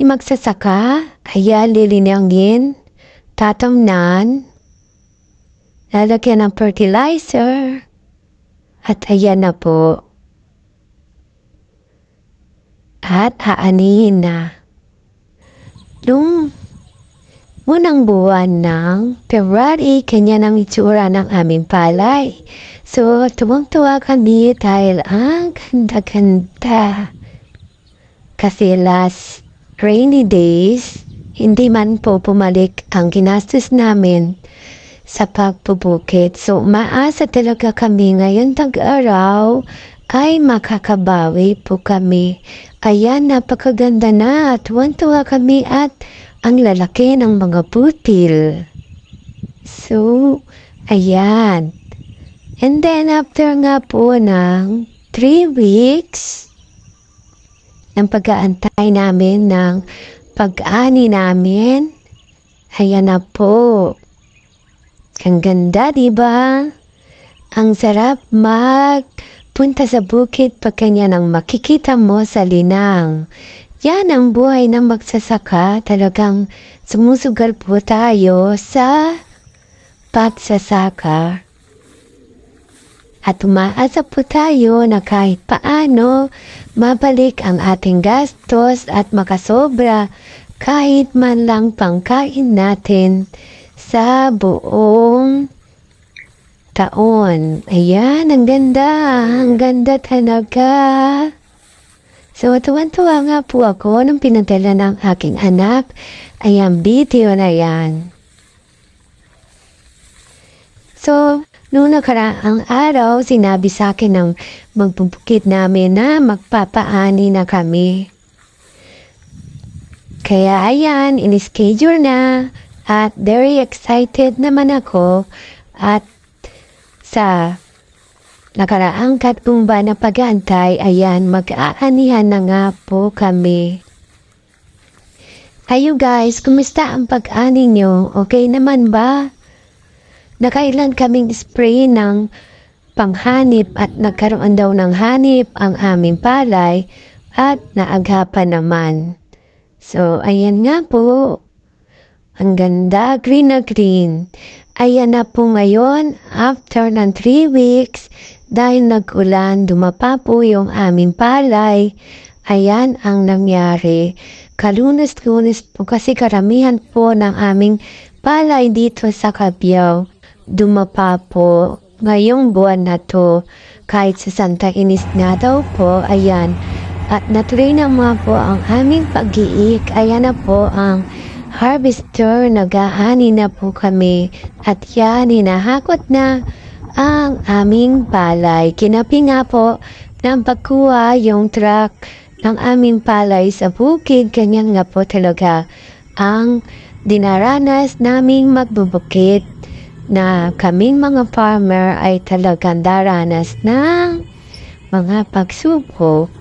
magsasaka, ayan, lilinangin, tatamnan, lalagyan ng fertilizer, at ayan na po. At haanihin na. Nung unang buwan ng February, kanya ng itsura ng aming palay. So, tuwang-tuwa kami dahil ang ganda-ganda. Kasi last rainy days, hindi man po pumalik ang ginastos namin sa pagpupukit. So, maasa talaga kami ngayon tag-araw ay makakabawi po kami. Ayan, napakaganda na. Tuwan-tuwa kami at ang lalaki ng mga putil. So, ayan. And then, after nga po ng 3 weeks, ng pag-aantay namin ng pag-ani namin, ayan na po. Ang ganda, diba? Ang sarap magpunta sa bukid pag kanya nang makikita mo sa linang. Yan ang buhay ng magsasaka. Talagang sumusugal po tayo sa pagsasaka. At umaasa po tayo na kahit paano mabalik ang ating gastos at makasobra kahit man lang pangkain natin sa buong taon. Ayan, ang ganda. Ang ganda talaga. So, tuwan-tuwa nga po ako nung pinadala ng aking anak. Ayan, video na yan. So, noong nakaraang araw, sinabi sa akin ng magbubukid namin na magpapaani na kami. Kaya ayan, in-schedule na at very excited naman ako at sa nakaraang katumba na pag-aantay, ayan, mag-aanihan na nga po kami. Kayo guys, kumusta ang pag-ani nyo? Okay naman ba? Nakailan kaming spray ng panghanip at nagkaroon daw ng hanip ang aming palay at naagapan naman. So, ayan nga po. Ang ganda, green na green. Ayan na po ngayon, after ng 3 weeks, dahil nag-ulan, dumapa po yung aming palay. Ayan ang nangyari. Kalunas-lunas po kasi karamihan po ng aming palay dito sa Cabiao. Dumapa po ngayong buwan na to. Kahit sa Santa Ines na daw po, ayan. At natuloy na mga po ang aming pag-iik. Ayan na po ang harvester, nag-aani na po kami. At yan, hinahakot na ang aming palay. Kinapi nga po ng pagkuha yung truck ng aming palay sa bukid. Ganyan nga po talaga ang dinaranas naming magbubukid na kaming mga farmer ay talagang daranas ng mga pagsubok.